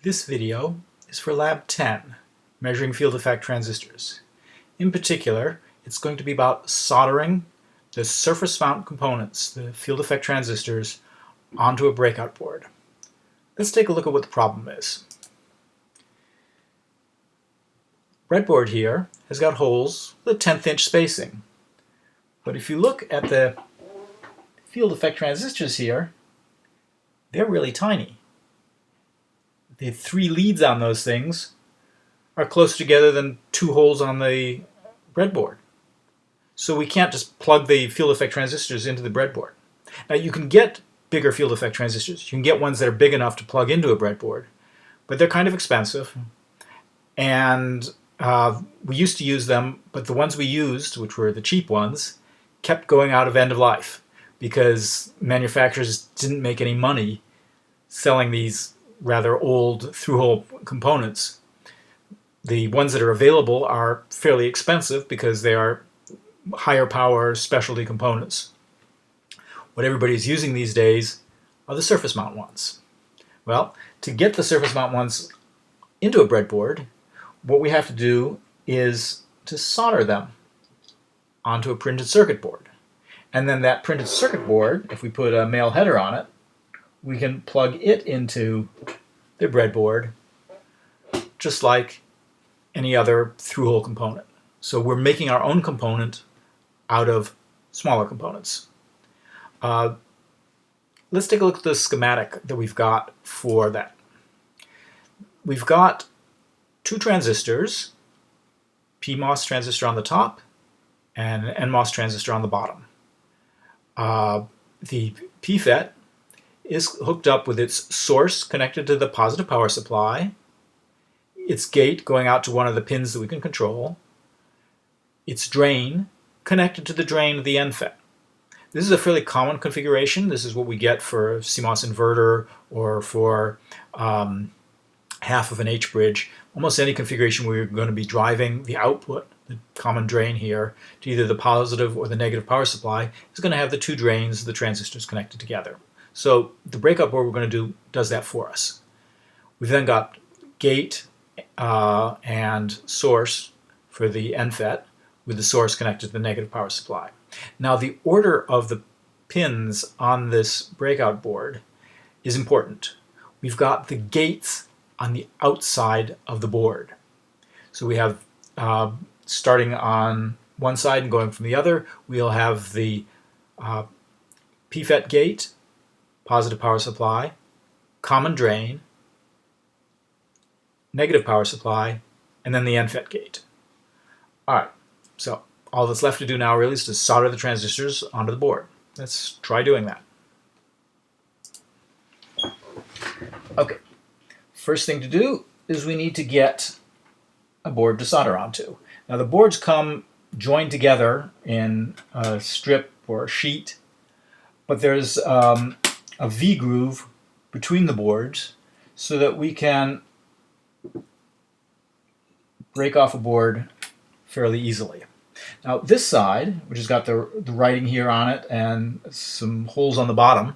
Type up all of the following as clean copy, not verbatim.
This video is for Lab 10, measuring field effect transistors. In particular, it's going to be about soldering the surface mount components, the field effect transistors, onto a breakout board. Let's take a look at what the problem is. Breadboard here has got holes with a 1/10" spacing. But if you look at the field effect transistors here, they're really tiny. The 3 leads on those things are closer together than 2 holes on the breadboard. So we can't just plug the field effect transistors into the breadboard. Now you can get bigger field effect transistors. You can get ones that are big enough to plug into a breadboard, but they're kind of expensive. And we used to use them, but the ones we used, which were the cheap ones, kept going out of end of life because manufacturers didn't make any money selling these rather old through-hole components. The ones that are available are fairly expensive because they are higher power specialty components. What everybody's using these days are the surface mount ones. Well, to get the surface mount ones into a breadboard, what we have to do is to solder them onto a printed circuit board. And then that printed circuit board, if we put a male header on it, we can plug it into the breadboard just like any other through-hole component. So we're making our own component out of smaller components. Let's take a look at the schematic that we've got for that. We've got 2 transistors, PMOS transistor on the top and an NMOS transistor on the bottom. The PFET is hooked up with its source connected to the positive power supply, its gate going out to one of the pins that we can control, its drain connected to the drain of the NFET. This is a fairly common configuration. This is what we get for a CMOS inverter or for half of an H-bridge. Almost any configuration where you're going to be driving the output, the common drain here, to either the positive or the negative power supply is going to have the 2 drains, the transistors connected together. So the breakout board we're going to do does that for us. We've then got gate and source for the NFET with the source connected to the negative power supply. Now the order of the pins on this breakout board is important. We've got the gates on the outside of the board. So we have starting on one side and going from the other, we'll have the PFET gate, positive power supply, common drain, negative power supply, and then the NFET gate. Alright, so all that's left to do now really is to solder the transistors onto the board. Let's try doing that. Okay, first thing to do is we need to get a board to solder onto. Now the boards come joined together in a strip or a sheet, but there's a V-groove between the boards so that we can break off a board fairly easily. Now this side, which has got the writing here on it and some holes on the bottom,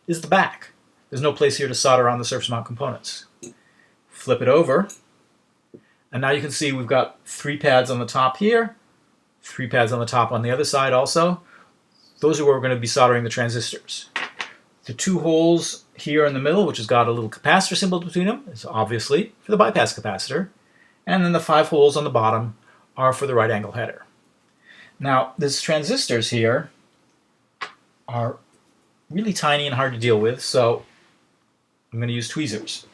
is the back. There's no place here to solder on the surface mount components. Flip it over, and now you can see we've got 3 pads on the top here, 3 pads on the top on the other side also. Those are where we're going to be soldering the transistors. The 2 holes here in the middle, which has got a little capacitor symbol between them, is obviously for the bypass capacitor. And then the 5 holes on the bottom are for the right angle header. Now, these transistors here are really tiny and hard to deal with, so I'm going to use tweezers.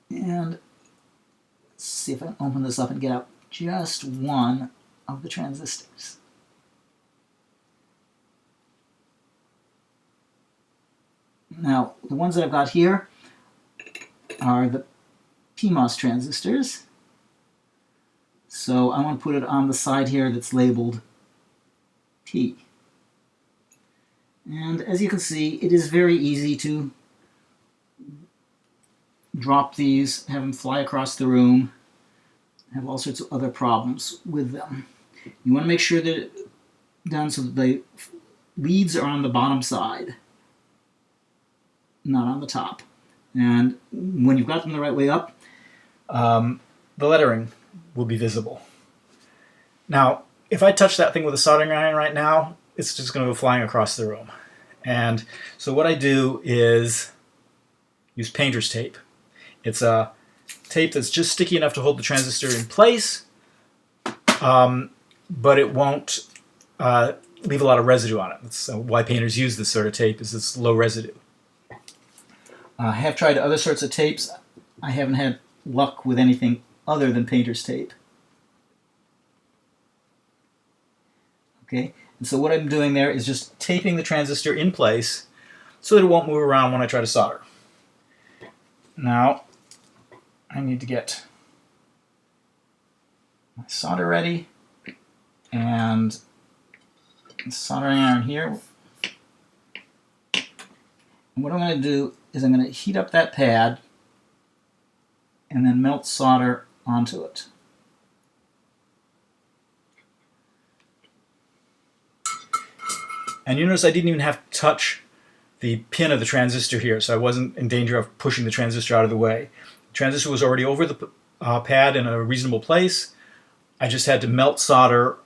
And let's see if I can open this up and get out just one of the transistors. Now, the ones that I've got here are the PMOS transistors. So I want to put it on the side here that's labeled P. And as you can see, it is very easy to drop these, have them fly across the room, have all sorts of other problems with them. You want to make sure that it's done so that the leads are on the bottom side, not on the top. And when you've got them the right way up, the lettering will be visible. Now, if I touch that thing with a soldering iron right now, it's just going to go flying across the room. And so what I do is use painter's tape. It's a tape that's just sticky enough to hold the transistor in place, but it won't leave a lot of residue on it. That's why painters use this sort of tape, is it's low residue. I have tried other sorts of tapes. I haven't had luck with anything other than painter's tape. Okay, and so what I'm doing there is just taping the transistor in place so that it won't move around when I try to solder. Now, I need to get my solder ready, and soldering iron here. And what I'm going to do is I'm going to heat up that pad and then melt solder onto it. And you notice I didn't even have to touch the pin of the transistor here, so I wasn't in danger of pushing the transistor out of the way. The transistor was already over the pad in a reasonable place. I just had to melt solder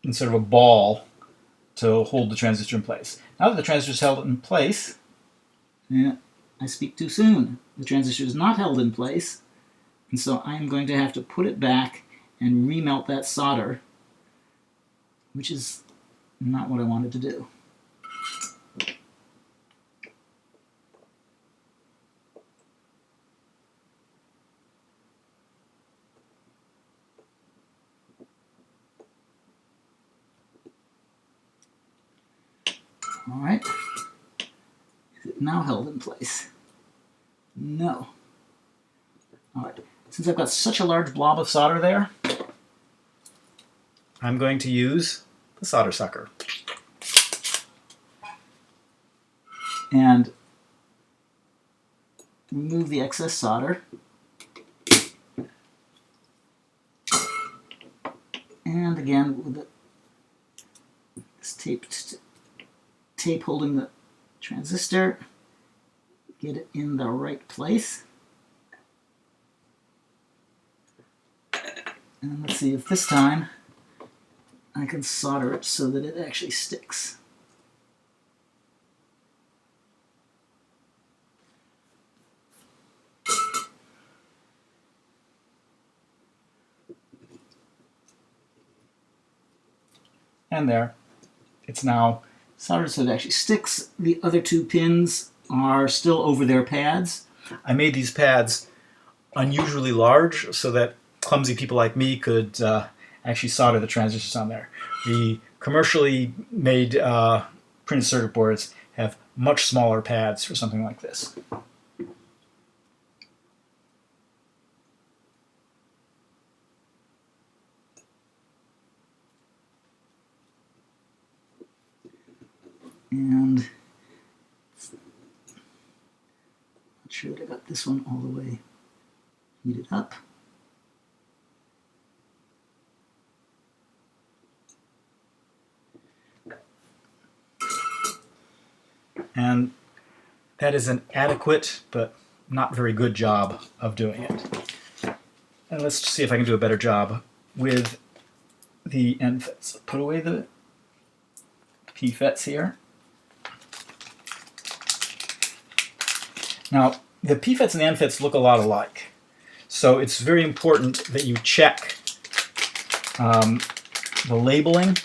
in sort of a ball to hold the transistor in place. Now that the transistor is held in place, I speak too soon. The transistor is not held in place, and so I am going to have to put it back and remelt that solder, which is not what I wanted to do. All right. Is it now held in place? No. All right. Since I've got such a large blob of solder there, I'm going to use the solder sucker. And remove the excess solder. And again, with this tape holding the transistor, get it in the right place. And let's see if this time I can solder it so that it actually sticks. And there, it's now soldered so it actually sticks. The other two pins are still over their pads. I made these pads unusually large so that clumsy people like me could actually solder the transistors on there. The commercially made printed circuit boards have much smaller pads for something like this. And not sure that I got this one all the way heated up. And that is an adequate but not very good job of doing it. And let's see if I can do a better job with the end FETs. Put away the P FETs here. Now, the P FETs and the N FETs look a lot alike. So it's very important that you check the labeling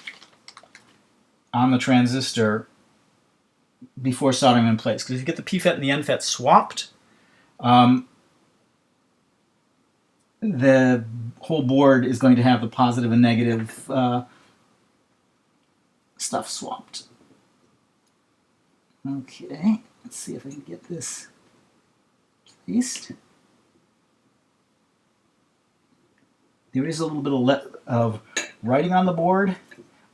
on the transistor before soldering them in place. Because if you get the P FET and the N FET swapped, the whole board is going to have the positive and negative stuff swapped. Okay, let's see if I can get this placed. There is a little bit of writing on the board,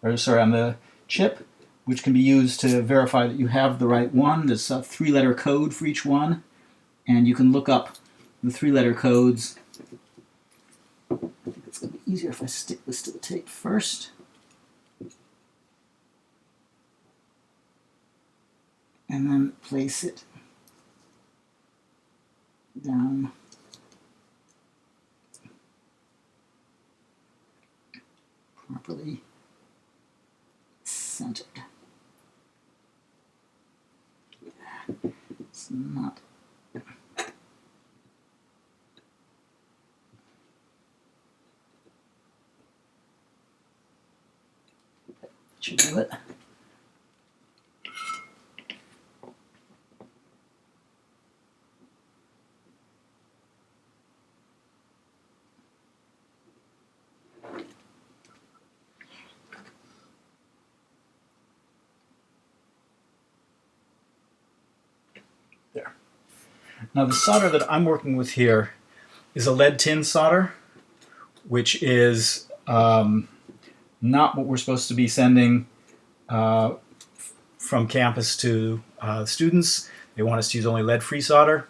or sorry, on the chip, which can be used to verify that you have the right one. There's a 3-letter code for each one, and you can look up the 3-letter codes. I think it's going to be easier if I stick this to the tape first. And then place it down. Properly centered. It's not. Should do it. There. Now the solder that I'm working with here is a lead tin solder, which is not what we're supposed to be sending from campus to students. They want us to use only lead-free solder.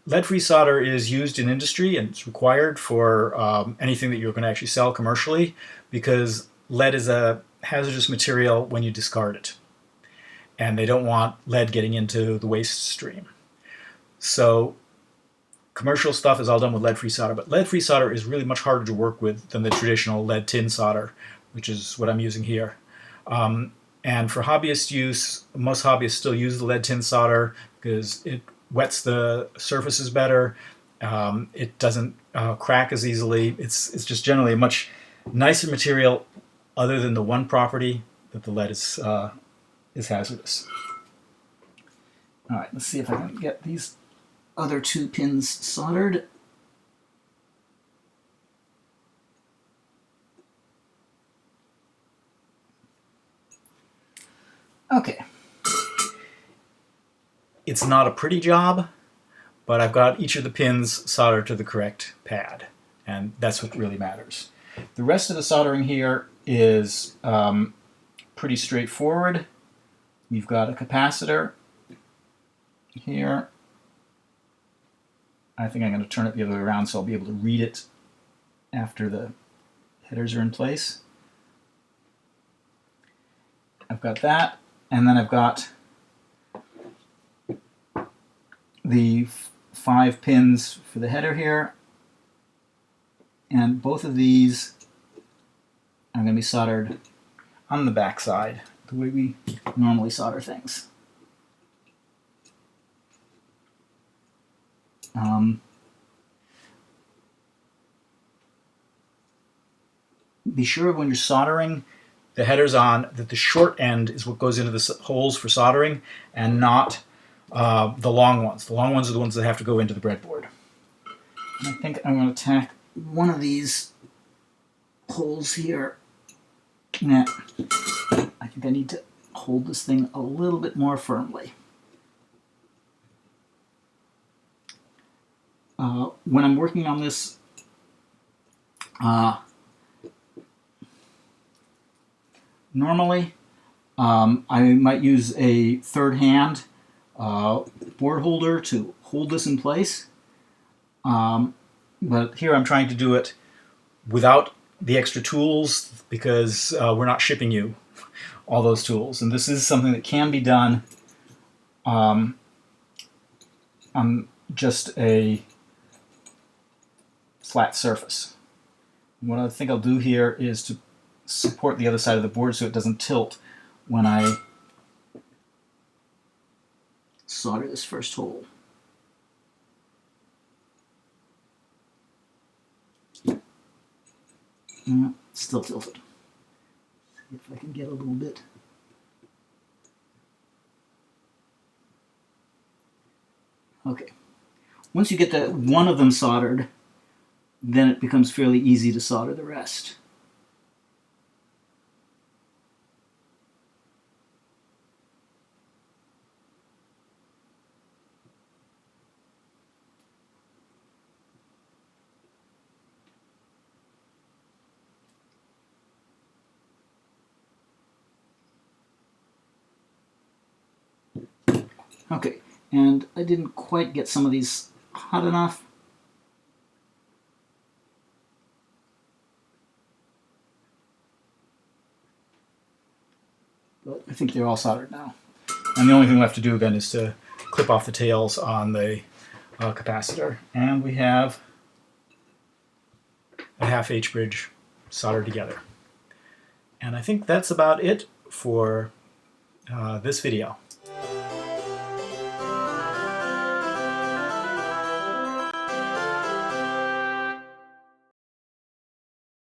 Lead-free solder is used in industry and it's required for anything that you're going to actually sell commercially because lead is a hazardous material when you discard it. And they don't want lead getting into the waste stream. So commercial stuff is all done with lead-free solder, but lead-free solder is really much harder to work with than the traditional lead tin solder, which is what I'm using here. And for hobbyist use, most hobbyists still use the lead tin solder because it wets the surfaces better. It doesn't crack as easily. It's just generally a much nicer material, other than the one property that the lead is hazardous. All right, let's see if I can get these other two pins soldered. Okay. It's not a pretty job, but I've got each of the pins soldered to the correct pad, and that's what really matters. The rest of the soldering here is pretty straightforward. We've got a capacitor here. I think I'm going to turn it the other way around so I'll be able to read it after the headers are in place. I've got that, and then I've got the 5 pins for the header here, and both of these are going to be soldered on the back side, the way we normally solder things. Be sure when you're soldering the headers on that the short end is what goes into the holes for soldering and not the long ones. The long ones are the ones that have to go into the breadboard. And I think I'm going to tack one of these holes here. Now, I think I need to hold this thing a little bit more firmly. When I'm working on this, normally I might use a third hand board holder to hold this in place, but here I'm trying to do it without the extra tools because we're not shipping you all those tools, and this is something that can be done on just a flat surface. What I think I'll do here is to support the other side of the board so it doesn't tilt when I solder this first hole. Still tilted. See if I can get a little bit. Okay. Once you get one of them soldered, then it becomes fairly easy to solder the rest. Okay, and I didn't quite get some of these hot enough. But I think they're all soldered now. And the only thing left to do again is to clip off the tails on the capacitor, and we have a half H bridge soldered together. And I think that's about it for this video.